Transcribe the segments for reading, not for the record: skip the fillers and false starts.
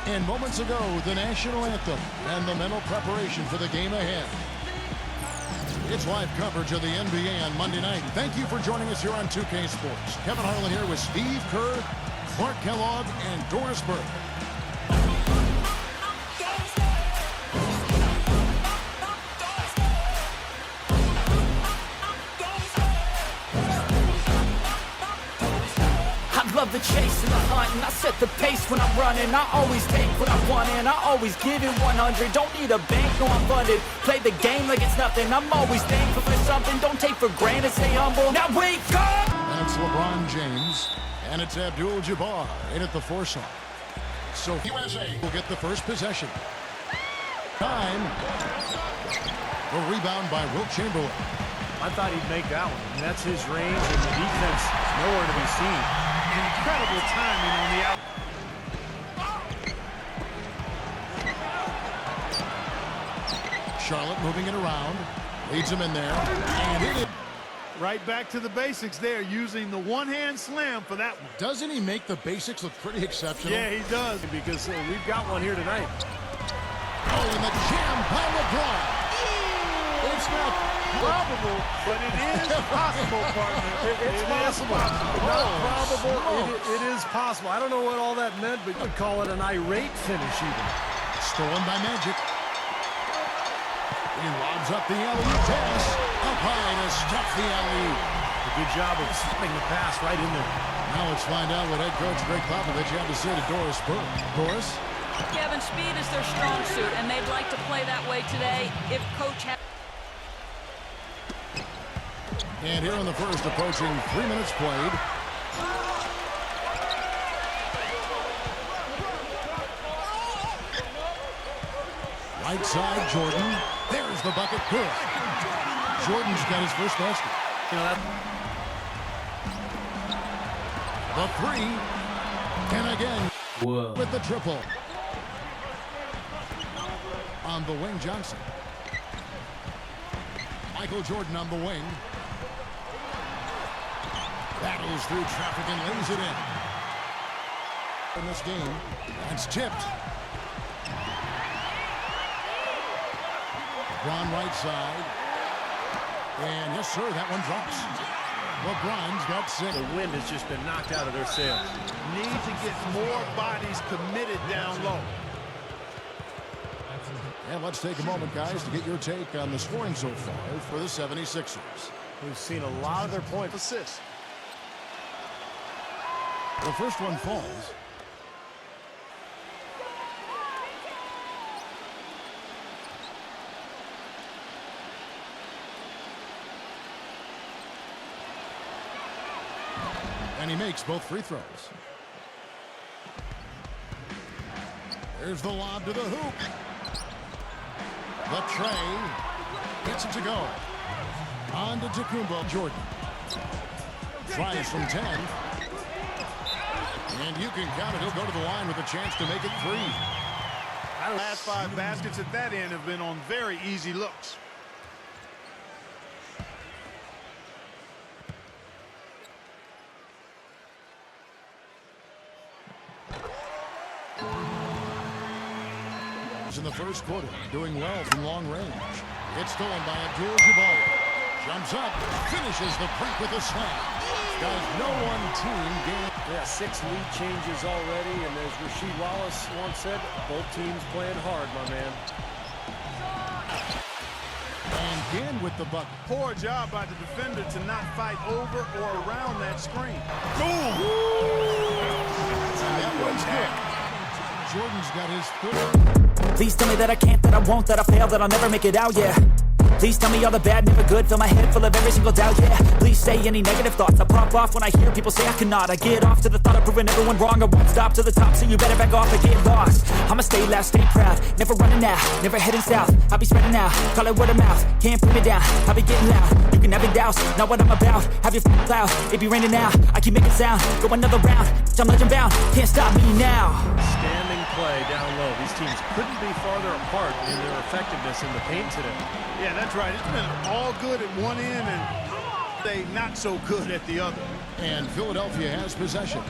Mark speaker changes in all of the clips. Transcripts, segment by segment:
Speaker 1: And moments ago, the national anthem and the mental preparation for the game ahead. It's live coverage of the NBA on Monday night. Thank you for joining us here on 2K Sports. Kevin Harlan here with Steve Kerr, Clark Kellogg, and Doris Burke.
Speaker 2: Love the chase and the hunt, and I set the pace when I'm running. I always take what I want and I always give it 100. Don't need a bank, no I'm funded. Play the game like it's nothing. I'm always thankful for something. Don't take for granted, stay humble. Now wake up!
Speaker 1: And it's LeBron James, and it's Abdul-Jabbar in at the foursome. So USA will get the first possession. Time. The rebound by Wilt Chamberlain.
Speaker 3: I thought he'd make that one. And that's his range, and the defense nowhere to be seen. Incredible timing on the out.
Speaker 1: Charlotte moving it around. Leads him in there. And it is.
Speaker 3: Right back to the basics there, using the one-hand slam for that one.
Speaker 1: Doesn't he make the basics look pretty exceptional?
Speaker 3: Yeah, he does, because we've got one here tonight.
Speaker 1: Oh, and the jam by LeBron. It's not
Speaker 3: probable, but it is possible, partner. It's possible. Not probable. It is possible. I don't know what all that meant, but you would call it an irate finish even.
Speaker 1: Stolen by Magic. He lobs up the alley-oop pass. Up high to stuff the alley-oop.
Speaker 3: A good job of stopping the pass right in there.
Speaker 1: Now let's find out what head coach Greg Popovich had to say to Doris Burke. Doris?
Speaker 4: Kevin, speed is their strong suit, and they'd like to play that way today if coach had...
Speaker 1: And here in the first, approaching 3 minutes played. Right side, Jordan. There's the bucket. Good. Jordan's got his first basket.
Speaker 3: You know that.
Speaker 1: The three. And again.
Speaker 5: Whoa.
Speaker 1: With the triple. On the wing, Johnson. Michael Jordan on the wing. Battles through traffic and lays it in this game. It's tipped. LeBron right side. And yes, sir, that one drops. LeBron's got 6.
Speaker 3: The wind has just been knocked out of their sails. Need to get more bodies committed down low.
Speaker 1: And let's take a moment, guys, to get your take on the scoring so far for the 76ers.
Speaker 3: We've seen a lot of their point assists.
Speaker 1: The first one falls. And he makes both free throws. There's the lob to the hoop. The tray. Gets it to go. On to Tacumbo. Jordan. Tries from 10. And you can count it. He'll go to the line with a chance to make it 3.
Speaker 3: The last 5 baskets at that end have been on very easy looks.
Speaker 1: In the first quarter, doing well from long range. It's stolen by Abdul-Jabbar. Jumps up, finishes the break with a slam. Guys, no one team game.
Speaker 3: Yeah, 6 lead changes already, and as Rasheed Wallace once said, both teams playing hard, my man.
Speaker 1: And again with the bucket.
Speaker 3: Poor job by the defender to not fight over or around that screen.
Speaker 1: Boom! And that one's good. Jordan's got his 3rd.
Speaker 2: Please tell me that I can't, that I won't, that I fail, that I'll never make it out, yeah. Please tell me all the bad, never good. Fill my head full of every single doubt, yeah. Please say any negative thoughts. I pop off when I hear people say I cannot. I get off to the thought of proving everyone wrong. I won't stop to the top, so you better back off and get lost. I'ma stay loud, stay proud. Never running out, never heading south. I'll be spreading out, call it word of mouth. Can't put me down, I'll be getting loud. You can have it douse, not what I'm about. Have your f***ing cloud, it be raining now. I keep making sound, go another round. I'm legend bound, can't stop me now. Standing
Speaker 3: play down low. These teams couldn't be farther apart in their effectiveness in the paint today. Yeah, that's right. It's been all good at one end and they not so good at the other.
Speaker 1: And Philadelphia has possession.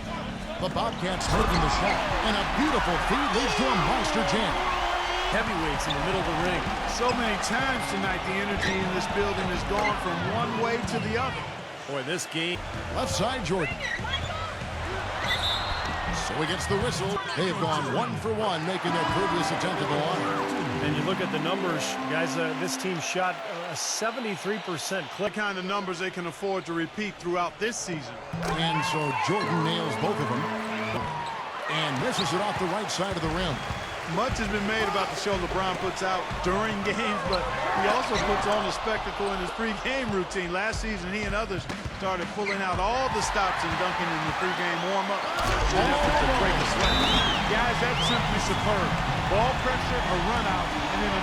Speaker 1: The Bobcats making the shot, and a beautiful feed leads to a monster jam.
Speaker 3: Heavyweights in the middle of the ring.
Speaker 5: So many times tonight, the energy in this building has gone from one way to the other.
Speaker 3: Boy, this game.
Speaker 1: Left side, Jordan. So he gets the whistle. They've gone 1 for 1, making their previous attempt at the line.
Speaker 3: And you look at the numbers, guys, this team shot a 73% clip.
Speaker 5: The kind of numbers they can afford to repeat throughout this season.
Speaker 1: And so Jordan nails both of them and misses it off the right side of the rim.
Speaker 5: Much has been made about the show LeBron puts out during games, but he also puts on a spectacle in his pregame routine. Last season, he and others started pulling out all the stops and dunking in the pregame warm-up.
Speaker 3: To break the sweat.
Speaker 5: Guys, that's simply superb. Ball pressure, a run out, and then a...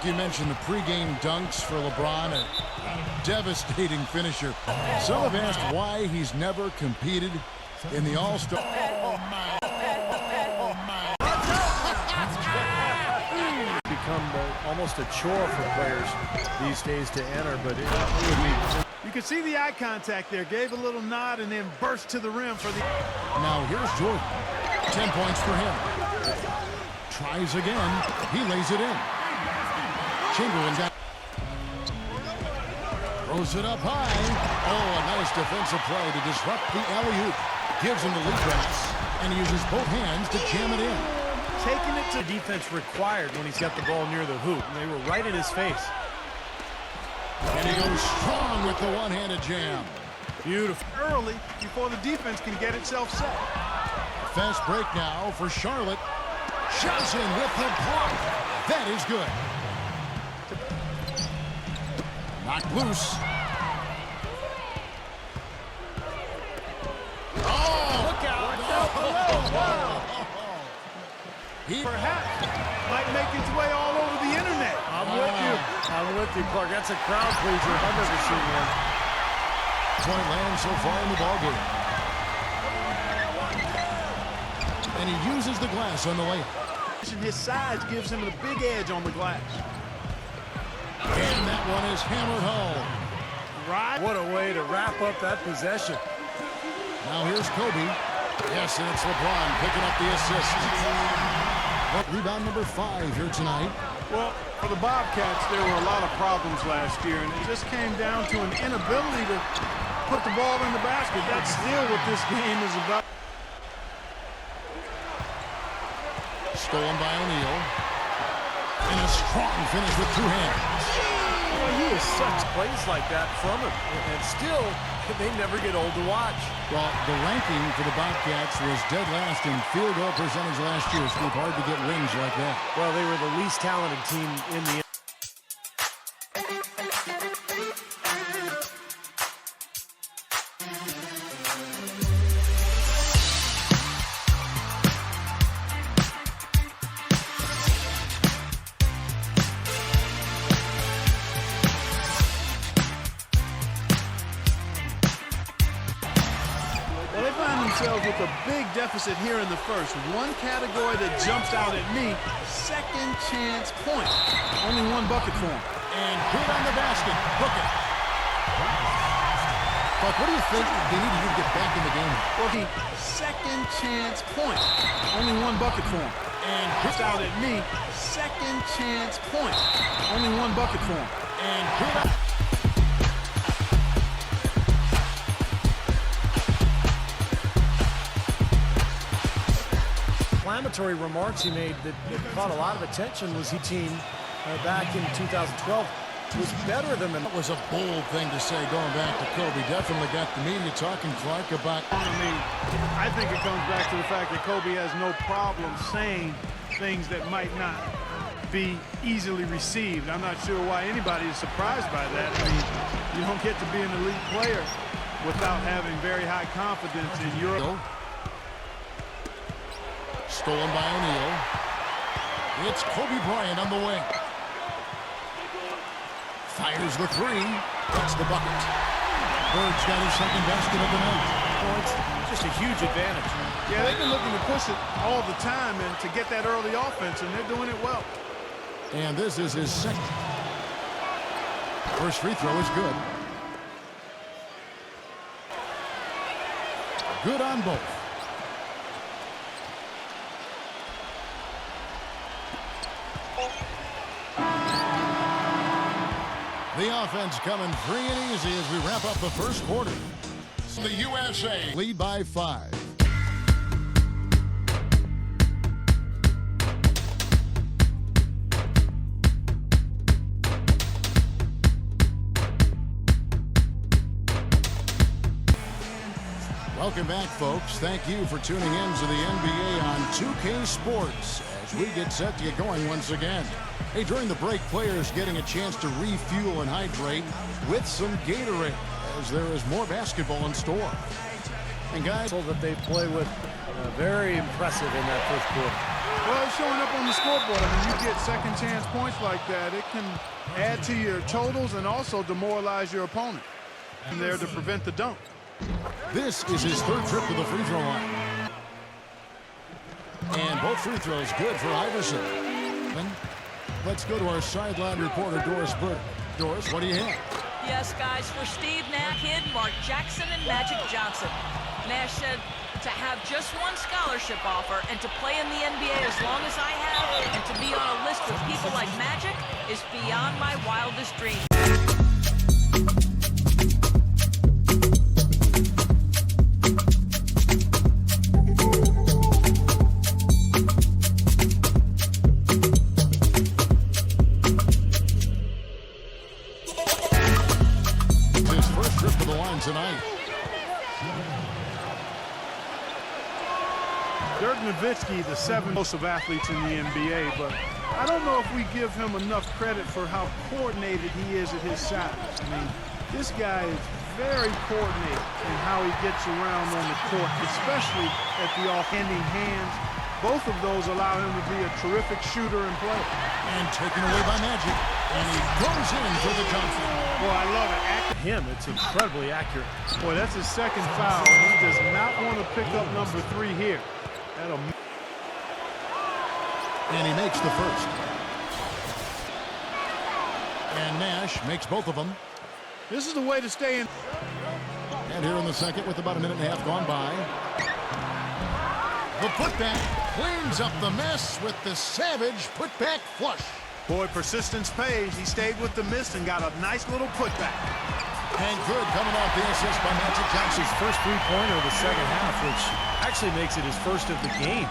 Speaker 1: You mentioned the pregame dunks for LeBron, a devastating finisher. Some have asked why he's never competed in the All-Star.
Speaker 3: Become almost a chore for players these days to enter, but it would be.
Speaker 5: You can see the eye contact there. Gave a little nod and then burst to the rim for the...
Speaker 1: Now here's Jordan. 10 points for him. Tries again. He lays it in. Chamberlain down. Throws it up high. Oh, a nice defensive play to disrupt the alley-oop. Gives him the lead pass, and he uses both hands to jam it in.
Speaker 3: Taking it to defense required when he's got the ball near the hoop. And they were right in his face.
Speaker 1: And he goes strong with the one-handed jam.
Speaker 5: Beautiful. Early before the defense can get itself set.
Speaker 1: Fast break now for Charlotte. Johnson with the block. That is good. Knocked loose. Oh!
Speaker 3: Look out!
Speaker 1: He
Speaker 5: Perhaps might make its way all over the internet.
Speaker 3: I'm with you, Clark. That's a crowd pleaser if I've ever seen one.
Speaker 1: point land so far in the ballgame. And he uses the glass on the layup.
Speaker 5: His size gives him a big edge on the glass.
Speaker 1: And that one is hammered home.
Speaker 3: Right. What a way to wrap up that possession.
Speaker 1: Now here's Kobe. Yes, and it's LeBron picking up the assist. Rebound number 5 here tonight.
Speaker 5: Well, for the Bobcats, there were a lot of problems last year, and it just came down to an inability to put the ball in the basket. That's still what this game is about.
Speaker 1: Stolen by O'Neal. And a strong finish with 2 hands.
Speaker 3: Well, he is such plays like that from him, and still, they never get old to watch.
Speaker 1: Well, the ranking for the Bobcats was dead last in field goal percentage last year. It's hard to get wins like that.
Speaker 3: Well, they were the least talented team in the
Speaker 5: with a big deficit here in the first. One category that jumps out at me, second chance point. Only 1 bucket for him.
Speaker 1: And good on the basket. Hook it. Buck, what do you think they need to do to get back in the game?
Speaker 5: Well, the second chance point. Only 1 bucket for him. And jumps out at me, second chance point. Only 1 bucket for him.
Speaker 1: And good on...
Speaker 3: Inflammatory remarks he made that caught a lot of attention was he team back in 2012 was better than them.
Speaker 1: That was a bold thing to say going back to Kobe. Definitely got the media talking, Clark, about...
Speaker 5: I think it comes back to the fact that Kobe has no problem saying things that might not be easily received. I'm not sure why anybody is surprised by that. I mean, you don't get to be an elite player without having very high confidence in your...
Speaker 1: Stolen by O'Neal. It's Kobe Bryant on the wing. Fires the 3. That's the bucket. Bird's got his second basket of the night.
Speaker 3: Oh, it's just a huge advantage.
Speaker 5: Yeah, they've been looking to push it all the time and to get that early offense, and they're doing it well.
Speaker 1: And this is his second. First free throw is good. Good on both. The offense coming free and easy as we wrap up the first quarter. The USA lead by 5. Welcome back, folks. Thank you for tuning in to the NBA on 2K Sports as we get set to get going once again. Hey, during the break, players getting a chance to refuel and hydrate with some Gatorade as there is more basketball in store. And guys,
Speaker 3: So that they play with very impressive in that first quarter.
Speaker 5: Well, it's showing up on the scoreboard. I mean, you get second chance points like that, it can add to your totals and also demoralize your opponent. And there to prevent the dunk.
Speaker 1: this is his third trip to the free throw line. And both free throws good for Iverson. And let's go to our sideline reporter, Doris Burke. Doris, what do you have?
Speaker 4: Yes, guys, for Steve Nash, Kid, Mark Jackson, and Magic Johnson. Nash said to have just one scholarship offer and to play in the NBA as long as I have and to be on a list with people like Magic is beyond my wildest dreams.
Speaker 1: His first trip to the line tonight.
Speaker 5: Dirk Nowitzki, the 7th most of athletes in the NBA, but I don't know if we give him enough credit for how coordinated he is at his size. I mean, this guy is very coordinated in how he gets around on the court, especially at the offending hands. Both of those allow him to be a terrific shooter and player.
Speaker 1: And taken away by Magic. And he goes in for the Johnson.
Speaker 5: Boy, I love it.
Speaker 3: Him, it's incredibly accurate.
Speaker 5: Boy, that's his second foul, and he does not want to pick up number 3 here. That'll...
Speaker 1: And he makes the first. And Nash makes both of them.
Speaker 5: This is the way to stay in.
Speaker 1: And here in the second with about a minute and a half gone by. The putback cleans up the mess with the savage putback flush.
Speaker 5: Boy, persistence pays. He stayed with the miss and got a nice little putback.
Speaker 1: And good coming off the assist by Magic Johnson.
Speaker 3: His first three-pointer of the second half, which actually makes it his first of the game.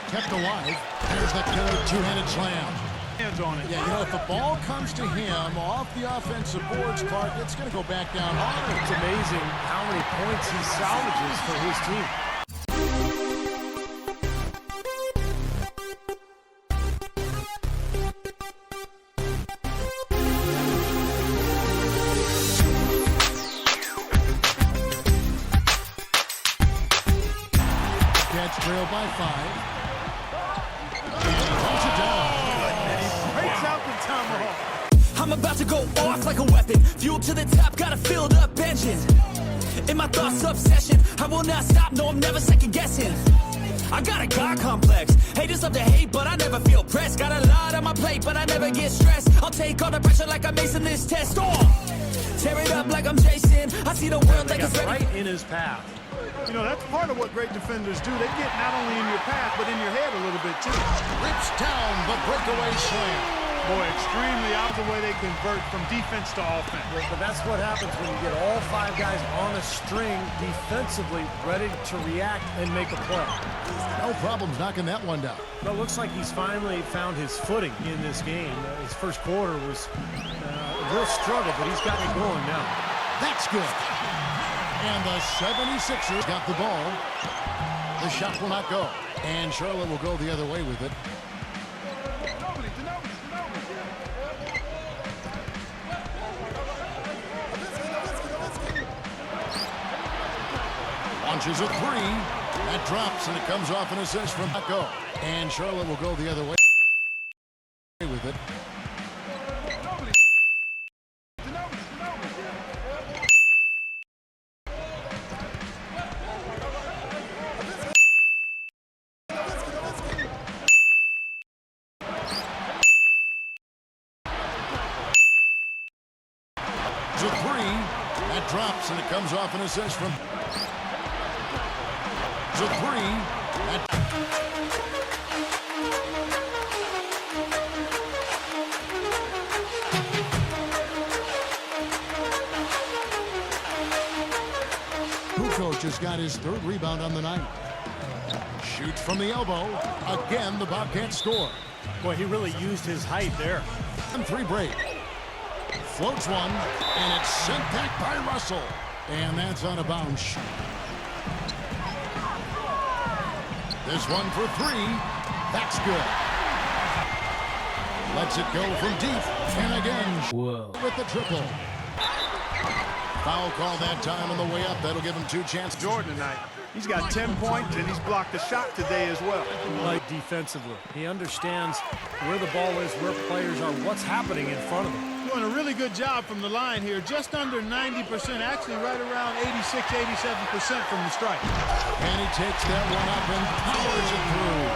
Speaker 1: Kept alive. There's the killer two-handed slam.
Speaker 5: Hands on it.
Speaker 1: Yeah, you know, if the ball comes to him off the offensive boards, Clark, it's going to go back down hard.
Speaker 3: It's amazing how many points he salvages for his team.
Speaker 1: Cats trail by 5. And he holds it down.
Speaker 5: Breaks out the tomahawk.
Speaker 2: I'm about to go off like a weapon. Fuel to the top, got a filled up engine. In my thoughts, obsession. I will not stop, no, I'm never second guessing. I got a God complex. Haters love to hate, but I never feel pressed. Got a lot on my plate, but I never get stressed. I'll take all the pressure like I'm acing this test. Tear it up like I'm Jason. I see the world like it's ready.
Speaker 3: Right in his path.
Speaker 5: You know, that's part of what great defenders do. They get not only in your path, but in your head a little bit, too.
Speaker 1: Rips down the breakaway slam.
Speaker 5: Boy, extremely out the way they convert from defense to offense.
Speaker 3: But that's what happens when you get all 5 guys on a string defensively, ready to react and make a play.
Speaker 1: No problems knocking that one down.
Speaker 3: But it looks like he's finally found his footing in this game. His first quarter was a real struggle, but he's got it going now.
Speaker 1: That's good. And the 76ers got the ball. The shot will not go. And Charlotte will go the other way with it. Launches a 3. That drops, and it comes off an assist from Go. And Charlotte will go the other way with it. drops, and it comes off an assist from a three. Kukoc has got his third rebound on the night. Shoots from the elbow. Again, the Bobcats score.
Speaker 3: Boy, he really used his height there.
Speaker 1: And three break. Floats one, and it's sent back by Russell. And that's out of bounds. This one for three. That's good. Lets it go from deep. And again, with the triple. Foul call that time on the way up. That'll give him 2 chances.
Speaker 5: Jordan tonight. He's got 10 points, and he's blocked a shot today as well.
Speaker 3: Like defensively. He understands where the ball is, where players are, what's happening in front of him.
Speaker 5: Doing a really good job from the line here. Just under 90%, actually right around 86, 87% from the strike.
Speaker 1: And he takes that one up and powers it through.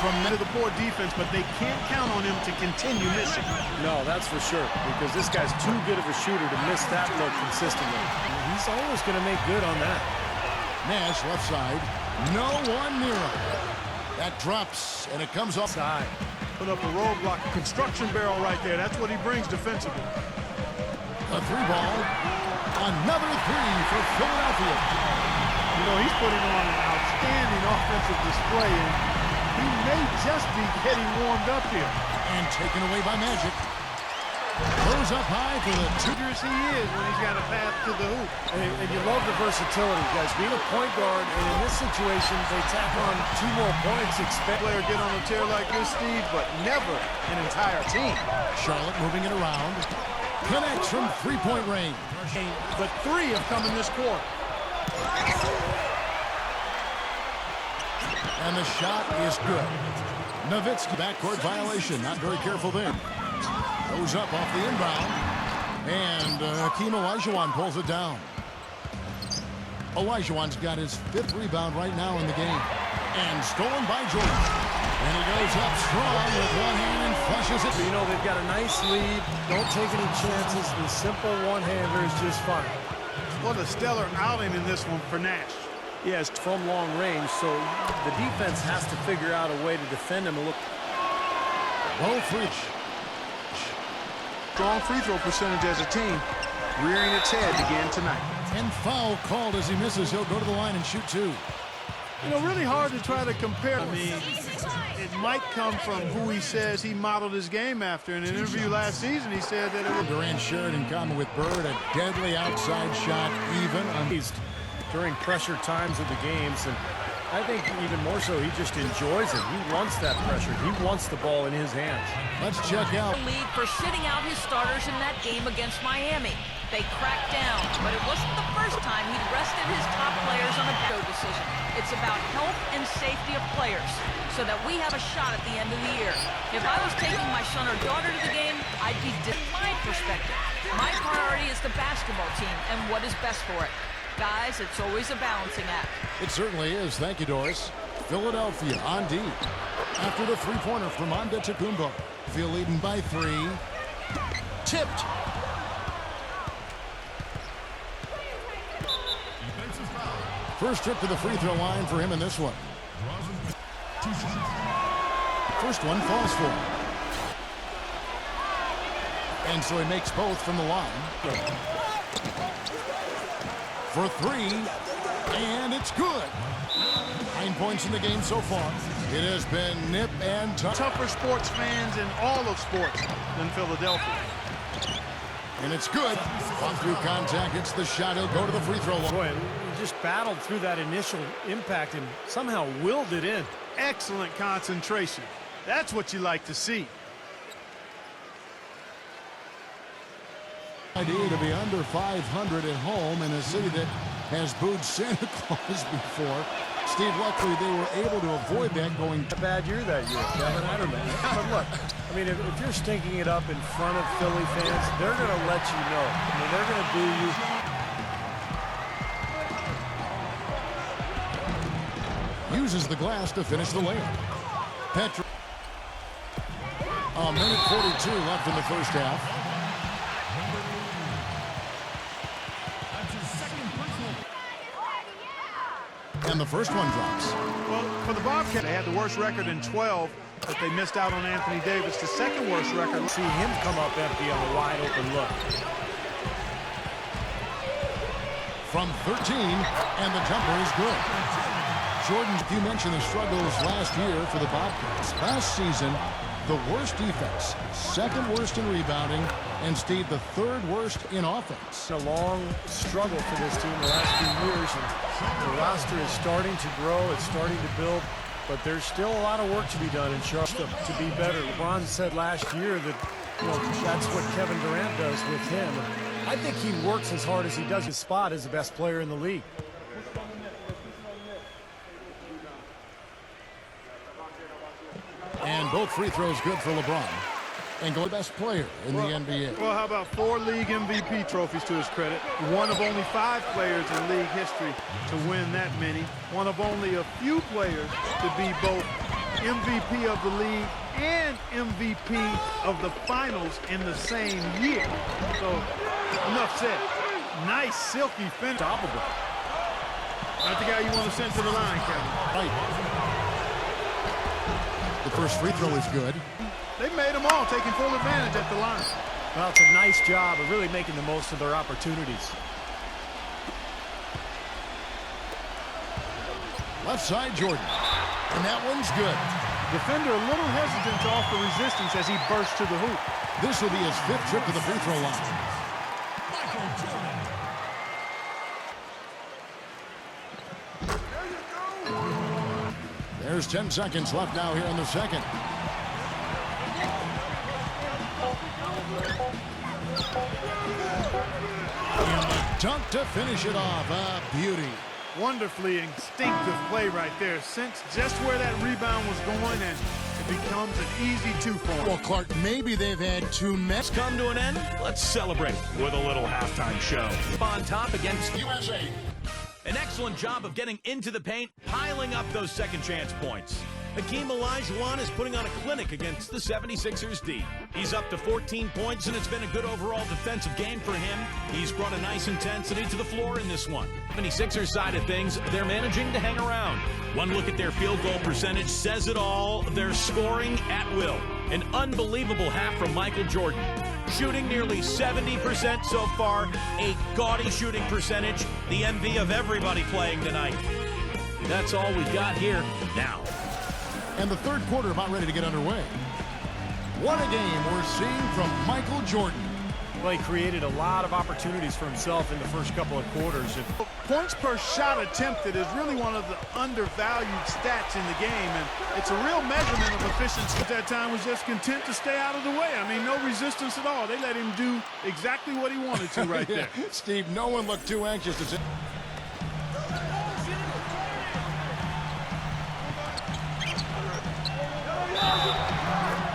Speaker 5: Tremendous the poor defense, but they can't count on him to continue missing.
Speaker 3: No, that's for sure, because this guy's too good of a shooter to miss that look consistently. He's always going to make good on that.
Speaker 1: Nash left side. No one near him. That drops, and it comes off.
Speaker 3: Side.
Speaker 5: Put up a roadblock, a construction barrel right there. That's what he brings defensively.
Speaker 1: A three ball. Another three for Philadelphia.
Speaker 5: You know, he's putting on an outstanding offensive display, and he may just be getting warmed up here.
Speaker 1: And taken away by Magic. Goes up high for the two.
Speaker 5: Dangerous he is when he's got a path to the hoop.
Speaker 3: And you love the versatility, guys. Being a point guard, and in this situation, they tack on 2 more points. Expect
Speaker 5: Player get on a tear like this, Steve, but never an entire team.
Speaker 1: Charlotte moving it around. Connects from three-point range.
Speaker 5: But 3 have come in this quarter.
Speaker 1: And the shot is good. Nowitzki, backcourt violation. Not very careful there. Goes up off the inbound. And Hakeem Olajuwon pulls it down. Olajuwon's got his 5th rebound right now in the game. And stolen by Jordan. And he goes up strong with one hand and flushes it.
Speaker 3: You know, they've got a nice lead. Don't take any chances. The simple one-hander is just fine.
Speaker 5: What a stellar outing in this one for Nash.
Speaker 3: Yes, from long range, so the defense has to figure out a way to defend him.
Speaker 1: Low free.
Speaker 5: Strong free throw percentage as a team, rearing its head again tonight.
Speaker 1: And foul called as he misses. He'll go to the line and shoot 2.
Speaker 5: You know, really hard to try to compare. I mean, it might come from who he says he modeled his game after. In an interview last season, he said that it was...
Speaker 1: Durant shared in common with Bird a deadly outside shot, even
Speaker 3: during pressure times of the games, and I think even more so, he just enjoys it. He wants that pressure. He wants the ball in his hands.
Speaker 1: Let's check out.
Speaker 4: Lead for sitting out his starters in that game against Miami. They cracked down, but it wasn't the first time he'd rested his top players on a veto decision. It's about health and safety of players so that we have a shot at the end of the year. If I was taking my son or daughter to the game, I'd be my perspective. My priority is the basketball team and what is best for it. Guys, it's always a balancing act.
Speaker 1: It certainly is. Thank you, Doris. Philadelphia on D. After the three-pointer from Antetokounmpo. Phil leading by 3. Tipped. First trip to the free throw line for him in this one. First one falls for him. And so he makes both from the line. For 3, and it's good. 9 points in the game so far. It has been nip and tuck.
Speaker 5: Tougher sports fans in all of sports than Philadelphia.
Speaker 1: And it's good. On through contact, it's the shot. He'll go to the free throw line.
Speaker 3: Boy, he just battled through that initial impact and somehow willed it in.
Speaker 5: Excellent concentration. That's what you like to see.
Speaker 1: Idea to be under 500 at home in a city that has booed Santa Claus before. Steve, luckily they were able to avoid that going.
Speaker 3: A bad year that year, Kevin. I don't know. But look, I mean, if you're stinking it up in front of Philly fans, they're going to let you know. I mean, they're going to boo you.
Speaker 1: Uses the glass to finish the layup. Petrovic. A minute 42 left in the first half. And the first one drops.
Speaker 5: Well, for the Bobcats, they had the worst record in 12, but they missed out on Anthony Davis, the second worst record.
Speaker 3: See him come up empty on a wide open look.
Speaker 1: From 13, and the jumper is good. Jordan, you mentioned the struggles last year for the Bobcats. Last season, the worst defense, second worst in rebounding, and Steve, the third worst in offense.
Speaker 3: A long struggle for this team the last few years, and the roster is starting to grow, it's starting to build, but there's still a lot of work to be done in Charlotte to be better. LeBron said last year that that's what Kevin Durant does with him. I think he works as hard as he does his spot as the best player in the league.
Speaker 1: And both free throws good for LeBron. And go best player in the NBA.
Speaker 5: Well, how about 4 league MVP trophies to his credit? One of only 5 players in league history to win that many. One of only a few players to be both MVP of the league and MVP of the finals in the same year. So, enough said. Nice, silky finish.
Speaker 3: Unstoppable.
Speaker 5: Not the guy you want to send to the line, Kevin.
Speaker 1: Right. The first free throw is good.
Speaker 5: They made them all, taking full advantage at the line.
Speaker 3: Well, it's a nice job of really making the most of their opportunities.
Speaker 1: Left side, Jordan. And that one's good.
Speaker 5: Defender a little hesitant to offer resistance as he bursts to the hoop.
Speaker 1: This will be his 5th trip to the free throw line. There's 10 seconds left now here in the second. And the dunk to finish it off. A beauty.
Speaker 5: Wonderfully instinctive play right there. Sense just where that rebound was going, and it becomes an easy 2 for him.
Speaker 1: Well, Clark, maybe they've had too many.
Speaker 6: Come to an end. Let's celebrate with a little halftime show. On top against
Speaker 1: USA.
Speaker 6: An excellent job of getting into the paint, piling up those second chance points. Hakeem Olajuwon is putting on a clinic against the 76ers D. He's up to 14 points, and it's been a good overall defensive game for him. He's brought a nice intensity to the floor in this one. 76ers side of things, they're managing to hang around. One look at their field goal percentage says it all. They're scoring at will. An unbelievable half from Michael Jordan. Shooting nearly 70% so far, a gaudy shooting percentage, the envy of everybody playing tonight. That's all we got here now.
Speaker 1: And the third quarter about ready to get underway. What a game we're seeing from Michael Jordan.
Speaker 3: Well, he created a lot of opportunities for himself in the first couple of quarters.
Speaker 5: Points per shot attempted is really one of the undervalued stats in the game, and it's a real measurement of efficiency. At that time was just content to stay out of the way. I mean, no resistance at all. They let him do exactly what he wanted to right there.
Speaker 1: Steve, no one looked too anxious to say.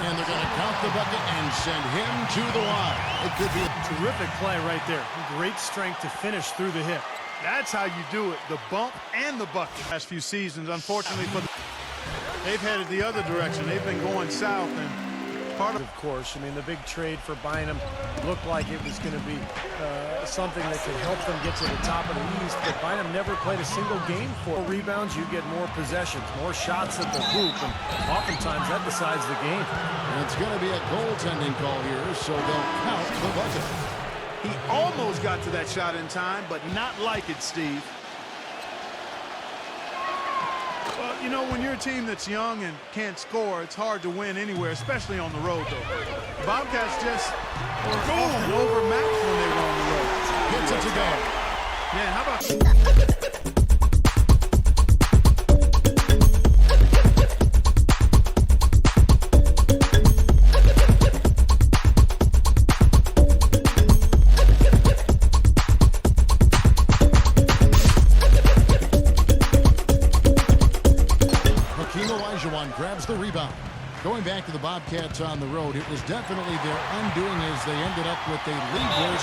Speaker 1: And they're going to count the bucket and send him to the line. It could be a
Speaker 3: Terrific play right there. Great strength to finish through the hip.
Speaker 5: That's how you do it, the bump and the bucket. Last few seasons, unfortunately, they've headed the other direction. They've been going south, and part
Speaker 3: Of course, I mean, the big trade for Bynum looked like it was going to be something that could help them get to the top of the East, but Bynum never played a single game for rebounds. You get more possessions, more shots at the hoop, and oftentimes that decides the game.
Speaker 1: And it's going to be a goaltending call here, so they'll count the bucket.
Speaker 5: he almost got to that shot in time, but not like it, Steve. Well, you know, when you're a team that's young and can't score, it's hard to win anywhere, especially on the road, though. The Bobcats just were often overmatched when they were on the road.
Speaker 1: Gets it to go.
Speaker 5: Man, how about...
Speaker 1: grabs the rebound. Going back to the Bobcats on the road, it was definitely their undoing as they ended up with a lead.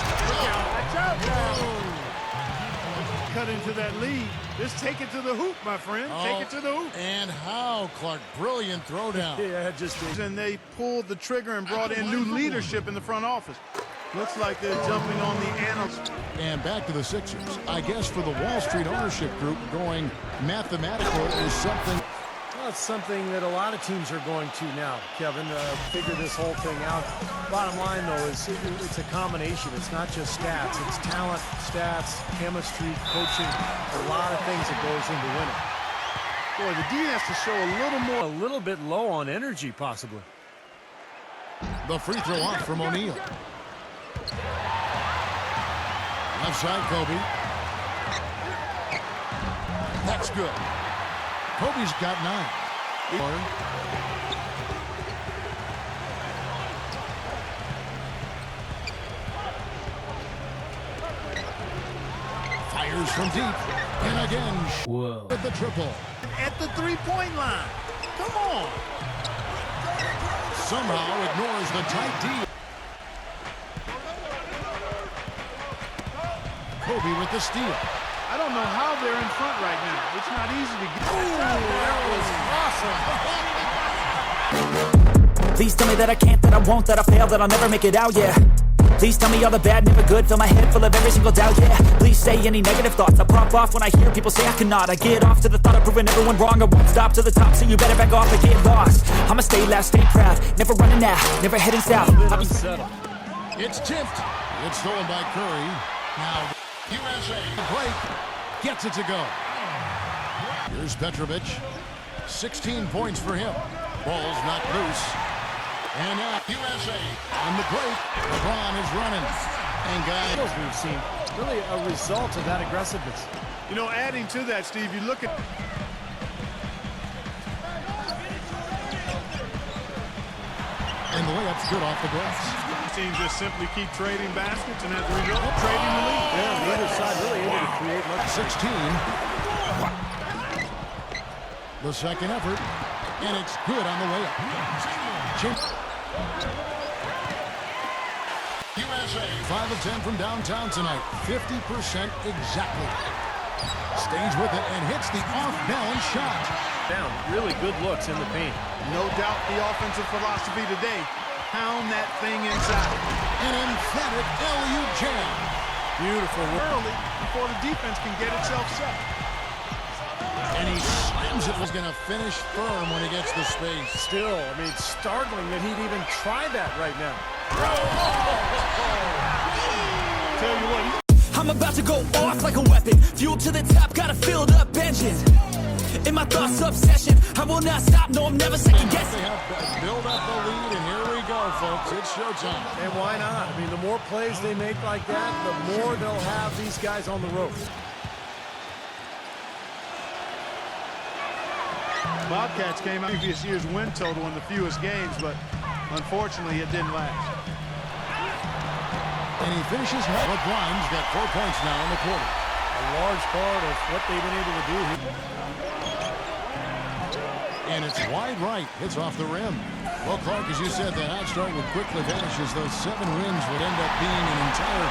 Speaker 5: Cut into that lead. Just take it to the hoop, my friend. Take it to the hoop.
Speaker 1: And how, Clark. Brilliant throwdown.
Speaker 3: Yeah, just
Speaker 5: and they pulled the trigger and brought in new leadership in the front office. Looks like they're jumping on the
Speaker 1: And back to the Sixers. I guess for the Wall Street ownership group, going mathematical is something.
Speaker 3: Well, it's something that a lot of teams are going to now, Kevin, figure this whole thing out. Bottom line, though, is it's a combination. It's not just stats. It's talent, stats, chemistry, coaching, a lot of things that goes into winning.
Speaker 5: Boy, the D has to show
Speaker 3: A little bit low on energy, possibly.
Speaker 1: The free throw off from O'Neal. Left side, Kobe. That's good. Kobe's got 9. Fires from deep. And again, with the triple.
Speaker 5: at the three-point line. Come on.
Speaker 1: Somehow ignores the tight D. Kobe with the steal.
Speaker 5: I don't know how they're in front right now. It's not easy to get.
Speaker 3: That was awesome.
Speaker 2: Please tell me that I can't, that I won't, that I fail, that I'll never make it out, yeah. Please tell me all the bad, never good, fill my head full of every single doubt, yeah. Please say any negative thoughts, I pop off when I hear people say I cannot. I get off to the thought of proving everyone wrong, I won't stop to the top, so you better back off and get lost. I'ma stay loud, stay proud, never running out, never heading south.
Speaker 1: It's tipped. It's stolen by Curry. Now, USA, the break, gets it to go. Here's Petrovic. 16 points for him. Ball's not loose. And now, USA on the break. LeBron is running. And guys,
Speaker 3: We've seen really a result of that aggressiveness.
Speaker 5: You know, adding to that, Steve, you look at.
Speaker 1: And the layup's good off the glass.
Speaker 5: Teams just simply keep trading baskets, and as a result, trading the lead.
Speaker 3: Yeah, the other side really able to create much.
Speaker 1: 16. The second effort. And it's good on the layup. USA 5 of 10 from downtown tonight. 50% exactly. Stays with it and hits the off-balance shot.
Speaker 3: Down, really good looks in the paint.
Speaker 5: No doubt the offensive philosophy today. Pound that thing inside.
Speaker 1: An emphatic LU jam.
Speaker 3: Beautiful.
Speaker 5: Early before the defense can get itself set.
Speaker 1: And he slams it. Was going to finish firm when he gets the space.
Speaker 3: Still, I mean, startling that he'd even try that right now.
Speaker 5: Tell you what,
Speaker 2: I'm about to go off like a weapon. Fuel to the top, got a filled up engine. In my thoughts, obsession. I will not stop, no, I'm never second guessing.
Speaker 1: They have built up the lead, and here we go, folks. It's showtime.
Speaker 3: And why not? I mean, the more plays they make like that, the more they'll have these guys on the ropes.
Speaker 5: Bobcats came out previous year's win total in the fewest games, but unfortunately it didn't last.
Speaker 1: And he finishes now. LeBron's got 4 points now in the quarter.
Speaker 3: A large part of what they've been able to do here.
Speaker 1: And it's wide right. Hits off the rim. Well, Clark, as you said, that hot start would quickly vanish as those 7 wins would end up being an entire...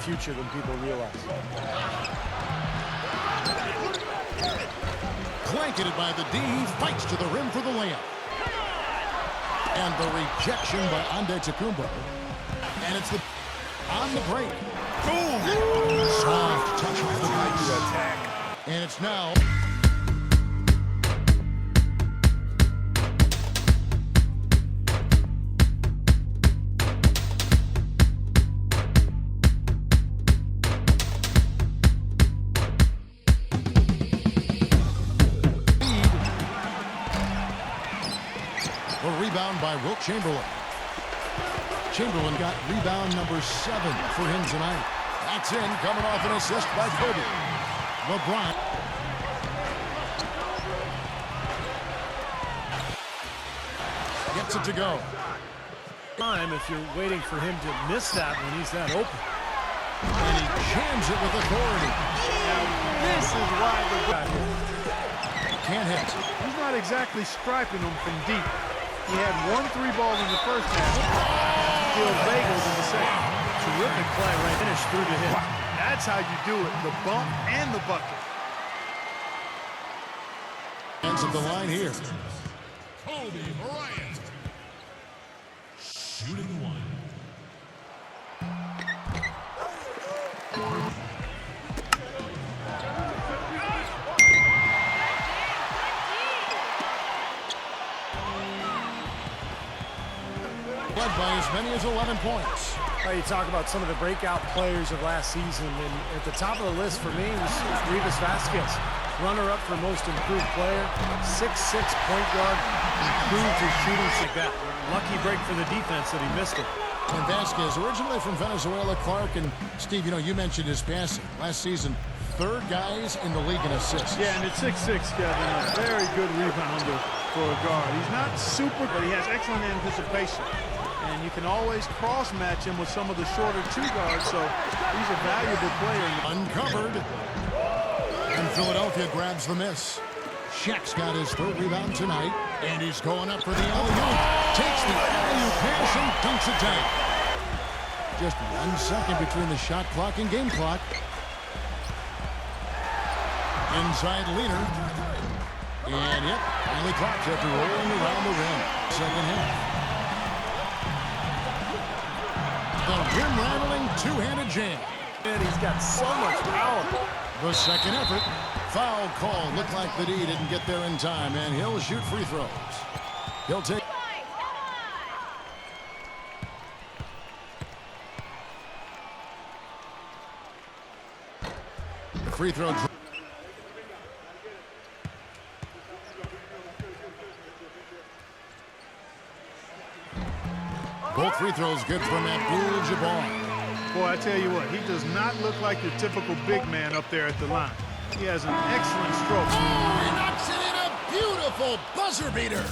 Speaker 1: future than people realize. Blanketed by the D, he fights to the rim for the layup. And the rejection by Antetokounmpo. And it's the on the break. Boom! Soft touch off the ice. Attack. And it's now. Rebound by Wilt Chamberlain. Chamberlain got rebound number 7 for him tonight. That's in, coming off an assist by Kobe. LeBron. Gets it to go.
Speaker 3: time if you're waiting for him to miss that when he's that open.
Speaker 1: And he jams it with authority.
Speaker 5: Now, this is why the guy
Speaker 1: can't hit.
Speaker 5: He's not exactly striping them from deep. He had 1 3-ball in the first half. Still bagels in the second.
Speaker 3: Terrific play right finish through the hit.
Speaker 5: That's how you do it, the bump and the bucket.
Speaker 1: Ends of the line here.
Speaker 7: Kobe Bryant. Shooting one.
Speaker 1: Led by as many as 11 points.
Speaker 3: You talk about some of the breakout players of last season, and at the top of the list for me was Rivas Vasquez. Runner-up for most improved player, 6'6" point guard, improved his shooting like that. Lucky break for the defense that he missed it.
Speaker 1: And Vasquez, originally from Venezuela, Clark, and Steve, you know, you mentioned his passing. Last season, 3rd guys in the league in assists.
Speaker 5: Yeah, and at 6'6", Kevin, a very good rebounder for a guard. He's not super, but he has excellent anticipation. And you can always cross-match him with some of the shorter 2 guards, so he's a valuable player.
Speaker 1: Uncovered. And Philadelphia grabs the miss. Shaq's got his 3rd rebound tonight, and he's going up for the alley-oop. Takes the alley-oop pass and dunks it down. Just 1 second between the shot clock and game clock. Inside leader. And yep, finally clocks after rolling around the rim. Second half. The rim-rattling 2-handed jam.
Speaker 3: And he's got so much power.
Speaker 1: The second effort. Foul call. Looked like the D didn't get there in time, and he'll shoot free throws. He'll take... The free throw... Both free throws good from Abdul-Jabbar.
Speaker 5: Boy, I tell you what, he does not look like your typical big man up there at the line. He has an excellent stroke.
Speaker 1: Oh, he knocks it in, a beautiful buzzer beater.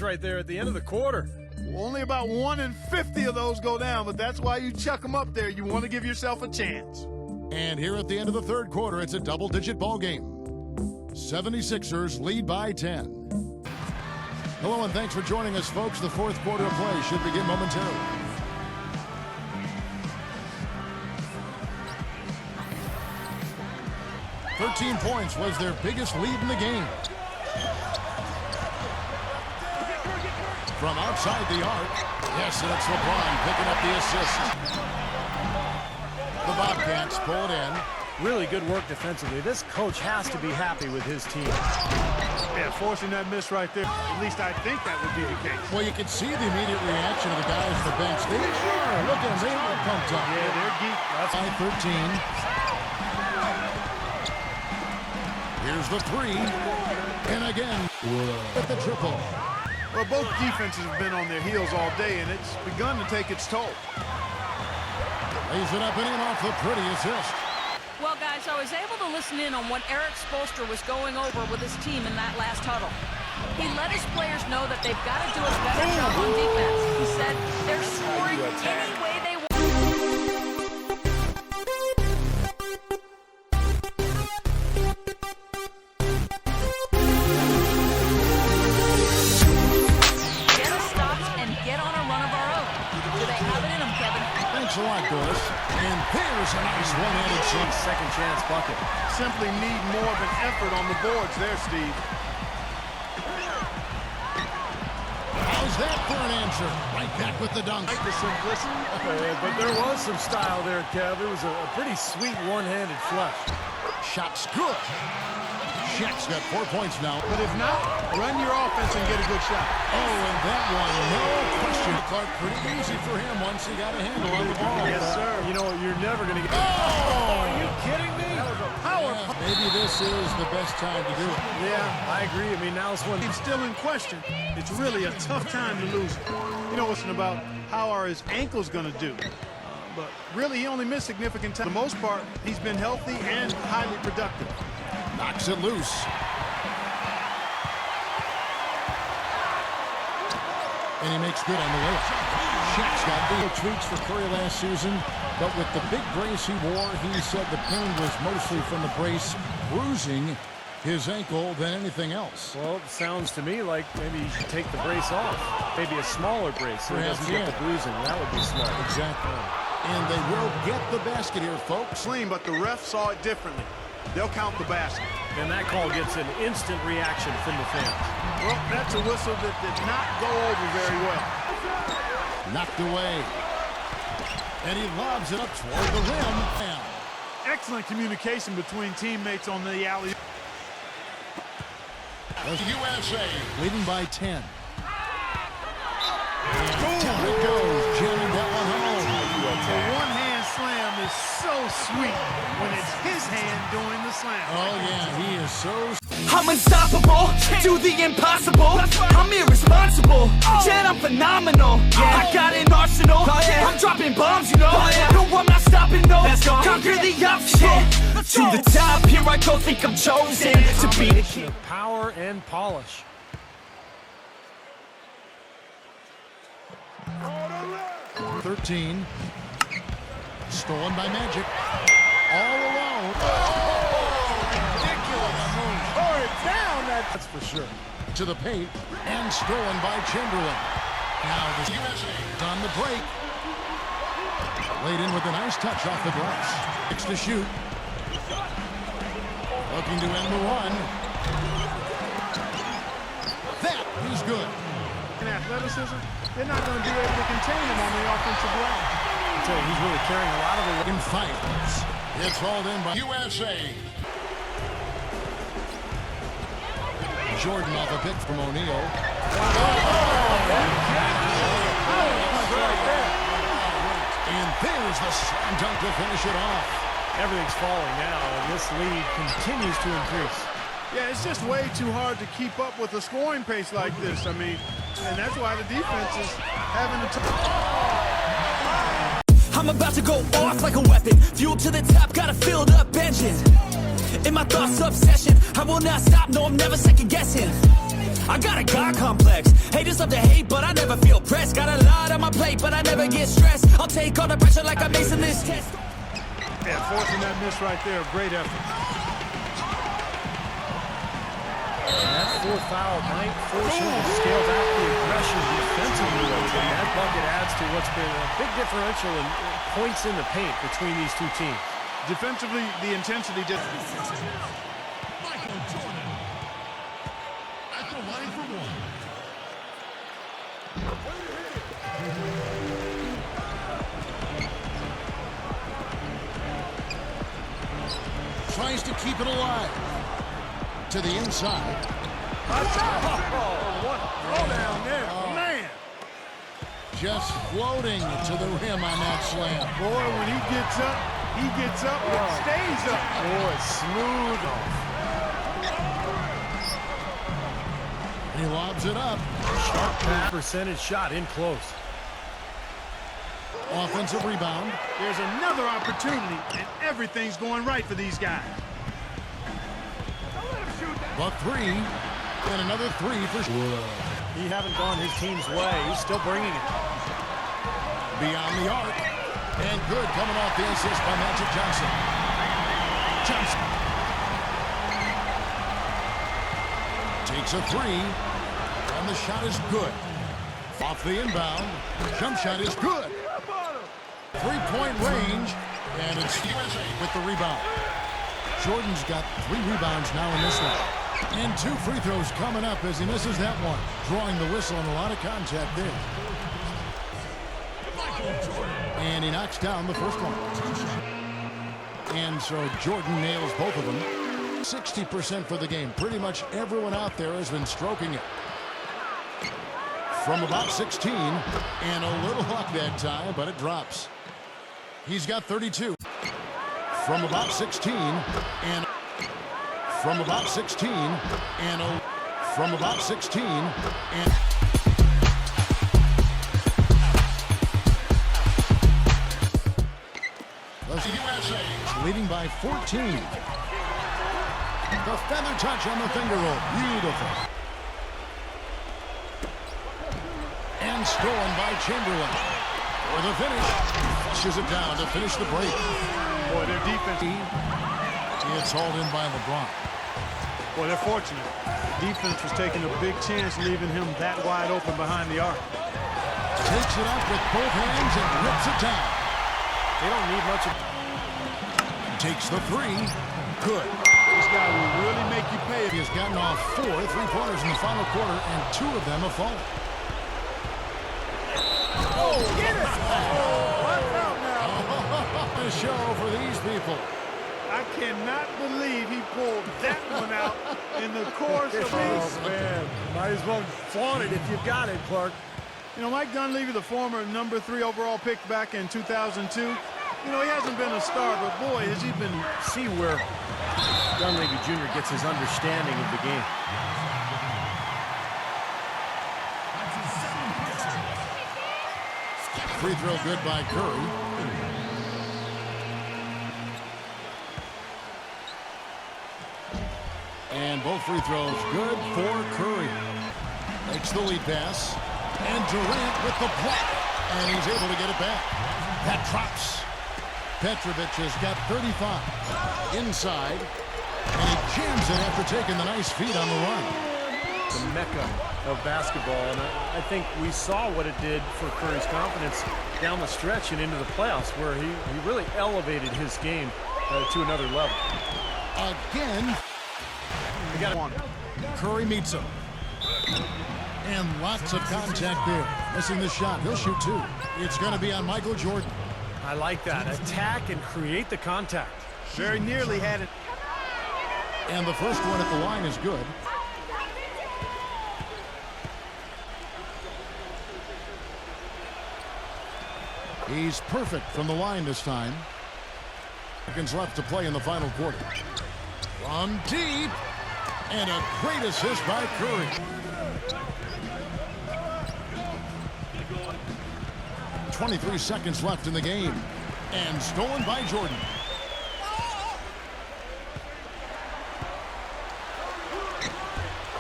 Speaker 3: Right there at the end of the quarter.
Speaker 5: Only about 1 in 50 of those go down, but that's why you chuck them up there. You want to give yourself a chance.
Speaker 1: And here at the end of the 3rd quarter, it's a double-digit ball game. 76ers lead by 10. Hello and thanks for joining us, folks. The 4th quarter of play should begin momentarily. "13 points was their biggest lead in the game. From outside the arc. Yes, and it's LeBron picking up the assist. The Bobcats pull it in.
Speaker 3: Really good work defensively. This coach has to be happy with his team.
Speaker 5: Yeah, forcing that miss right there. At least I think that would be the case.
Speaker 1: Well, you can see the immediate reaction of the guys at the bench. They sure, look at them. They are pumped up.
Speaker 5: Yeah, they're geeked.
Speaker 1: That's by 13. Here's the 3. And again, at the triple.
Speaker 5: Well, both defenses have been on their heels all day, and it's begun to take its toll.
Speaker 1: Lays it up and in off the pretty assist.
Speaker 4: Well, guys, I was able to listen in on what Eric Spoelstra was going over with his team in that last huddle. He let his players know that they've got to do a better job on defense. He said they're scoring any way they want. Get us stops and get on a run of our own. Do they have it in them, Kevin?
Speaker 1: Thanks a lot, Doris. And there's a nice one-handed shot.
Speaker 3: Second chance bucket.
Speaker 5: Simply need more of an effort on the boards there, Steve.
Speaker 1: How's that for an answer? Right back with the dunk.
Speaker 5: Like the simplicity.
Speaker 3: But there was some style there, Kev. It was a pretty sweet one-handed flush.
Speaker 1: Shot's good. Shaq's got 4 points now.
Speaker 5: But if not, run your offense and get a good shot.
Speaker 1: Oh, and that one, no question. Clark, pretty easy for him once he got a handle on the ball.
Speaker 5: Yes, sir.
Speaker 3: You know, you're never going to get...
Speaker 1: Oh!
Speaker 5: Are you kidding me? That was a power.
Speaker 1: Yeah, maybe this is the best time to do it.
Speaker 3: Yeah, I agree. I mean, now's when...
Speaker 5: He's still in question. It's really a tough time to lose. You know, what's about how are his ankles going to do? But really, he only missed significant time. For the most part, he's been healthy and highly productive.
Speaker 1: Knocks it loose. And he makes good on the layup. Shaq's got little tweaks for Curry last season, but with the big brace he wore, he said the pain was mostly from the brace bruising his ankle than anything else.
Speaker 3: Well, it sounds to me like maybe you should take the brace off. Maybe a smaller brace so he
Speaker 1: Perhaps,
Speaker 3: doesn't get the bruising. That would be smart.
Speaker 1: Exactly. And they will get the basket here, folks.
Speaker 5: Clean, but the ref saw it differently. They'll count the basket.
Speaker 3: And that call gets an instant reaction from the fans.
Speaker 5: Well, that's a whistle that did not go over very well.
Speaker 1: Knocked away. And he lobs it up toward the rim.
Speaker 5: Excellent communication between teammates on the alley.
Speaker 1: USA leading by 10. And down it goes. Jamming that one home.
Speaker 5: The one-hand slam is so sweet when it's his hand doing the slam.
Speaker 1: Oh, yeah, he is so...
Speaker 2: I'm unstoppable, do the impossible. I'm irresponsible, yet I'm phenomenal. I got an arsenal, I'm dropping bombs, you know. No, I'm not stopping, no. Conquer the obstacle. To the top, here I go, think I'm chosen to be the king.
Speaker 3: Power and polish.
Speaker 1: .13. Stolen by Magic. All alone. That's for sure. To the paint and stolen by Chamberlain. Now the USA on the break. Laid in with a nice touch off the glass. Six to shoot. Looking to end the run. That is good.
Speaker 5: In athleticism, they're not going to be able to contain him on the offensive line.
Speaker 3: I tell you, he's really carrying a lot of the...
Speaker 1: In finals. It's hauled in by USA. Jordan off a pick from O'Neal. And there's the slam dunk to finish it off.
Speaker 3: Everything's falling now, and this lead continues to increase.
Speaker 5: Yeah, it's just way too hard to keep up with a scoring pace like this. I mean, and that's why the defense is having a
Speaker 2: I'm about to go off like a weapon. Fuel to the top, got a filled up engine. In my thoughts, obsession. I will not stop, no, I'm never second guessing. I got a God complex. Haters love to hate, but I never feel pressed. Got a lot on my plate, but I never get stressed. I'll take all the pressure like I'm acing this test.
Speaker 5: Yeah, forcing that miss right there, great effort.
Speaker 3: And that fourth foul might force him to scale back the aggression defensively. And that bucket adds to what's been a big differential in points in the paint between these two teams.
Speaker 5: Defensively, the intensity difference.
Speaker 7: Michael Jordan at the line for one.
Speaker 1: Tries to keep it alive. To the inside.
Speaker 5: What throw down there, man.
Speaker 1: Just floating to the rim on that slam.
Speaker 5: Boy, when he gets up and stays up.
Speaker 3: Boy, smooth off.
Speaker 1: He lobs it up.
Speaker 3: Sharp pass percentage shot in close.
Speaker 1: Offensive rebound.
Speaker 5: There's another opportunity, and everything's going right for these guys.
Speaker 1: Buck three. And another three for...
Speaker 3: He haven't gone his team's way. He's still bringing it.
Speaker 1: Beyond the arc. And good coming off the assist by Magic Johnson. Johnson. Takes a three. And the shot is good. Off the inbound. Jump shot is good. 3-point range. And it's USA with the rebound. Jordan's got 3 rebounds now in this one. And 2 free throws coming up as he misses that one. Drawing the whistle and a lot of contact there. And he knocks down the first one. And so Jordan nails both of them. 60% for the game. Pretty much everyone out there has been stroking it. From about 16, and a little luck that time, but it drops. He's got 32. From about 16, and from about 16, and from about 16, and leading by 14. The feather touch on the finger roll. Beautiful. And stolen by Chamberlain. For the finish. Pushes it down to finish the break.
Speaker 5: Boy, their defense.
Speaker 1: It's hauled in by LeBron.
Speaker 5: Boy, they're fortunate. Defense was taking a big chance leaving him that wide open behind the arc.
Speaker 1: Takes it up with both hands and rips it down.
Speaker 3: They don't need much of...
Speaker 1: Takes the three. Good.
Speaker 5: This guy will really make you pay.
Speaker 1: He has gotten off 4 3-pointers in the final quarter, and 2 of them have fallen.
Speaker 5: Oh, get it! Oh, watch out now.
Speaker 1: A show for these people.
Speaker 5: I cannot believe he pulled that one out in the course of these.
Speaker 3: Oh, man. Might as well flaunt it if you've got it, Clark.
Speaker 5: You know, Mike Dunleavy, the former #3 overall pick back in 2002, you know, he hasn't been a star, but boy, has he been...
Speaker 3: See where Dunleavy Jr. gets his understanding of the game.
Speaker 1: Free throw good by Curry. And both free throws good for Curry. Makes the lead pass. And Durant with the block. And he's able to get it back. That drops. Petrovic has got 35. Inside. And he jams it after taking the nice feed on the run.
Speaker 3: The mecca of basketball, and I think we saw what it did for Curry's confidence down the stretch and into the playoffs, where he really elevated his game to another level.
Speaker 1: Again.
Speaker 3: We got one.
Speaker 1: Curry meets him. And lots of contact there. Missing the shot. He'll shoot 2. It's going to be on Michael Jordan.
Speaker 3: I like that. Attack and create the contact.
Speaker 5: Very nearly had it.
Speaker 1: And the first one at the line is good. He's perfect from the line this time. Seconds left to play in the final quarter. From deep. And a great assist by Curry. .23 seconds left in the game. And stolen by Jordan.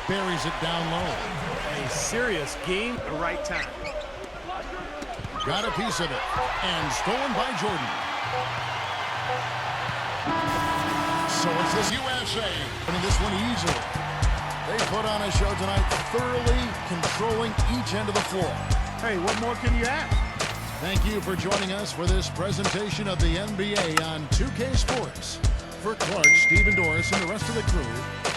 Speaker 1: Buries it down low.
Speaker 3: A serious game
Speaker 5: At the right time.
Speaker 1: Got a piece of it. And stolen by Jordan. So it's this USA. Winning this one easily. They put on a show tonight, thoroughly controlling each end of the floor.
Speaker 5: Hey, what more can you ask?
Speaker 1: Thank you for joining us for this presentation of the NBA on 2K Sports. For Clark, Stephen Doris, and the rest of the crew,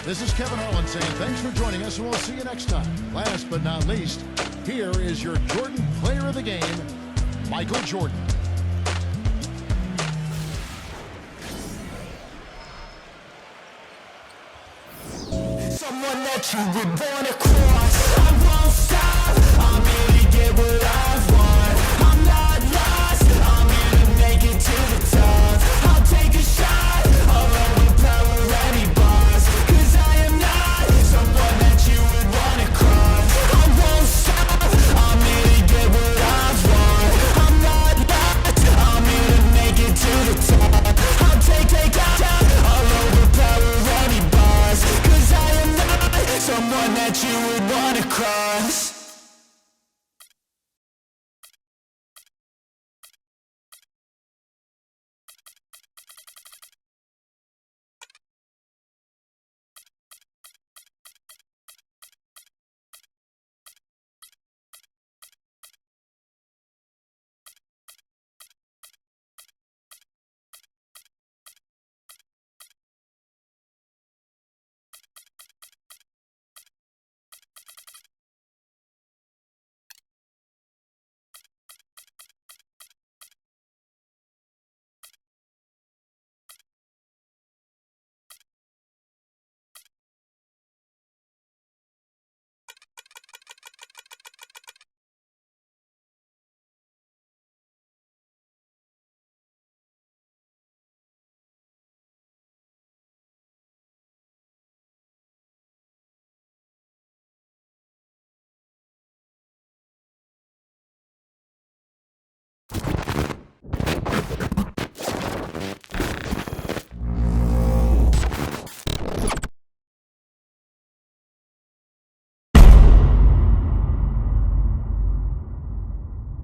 Speaker 1: this is Kevin Harlan saying thanks for joining us, and we'll see you next time. Last but not least, here is your Jordan Player of the Game, Michael Jordan.
Speaker 2: Someone that you were born across. I won't stop. I'm here to get what I want. I'm not lost. I'm here to make it to the top. I'll take a shot. I'll overpower any boss. 'Cause I am not someone that you would want to cross. I won't stop. I'm here to get what I want. I'm not lost. I'm here to make it to the top. I'll take a shot. I'll overpower any boss. 'Cause I am not someone that you would want to cross.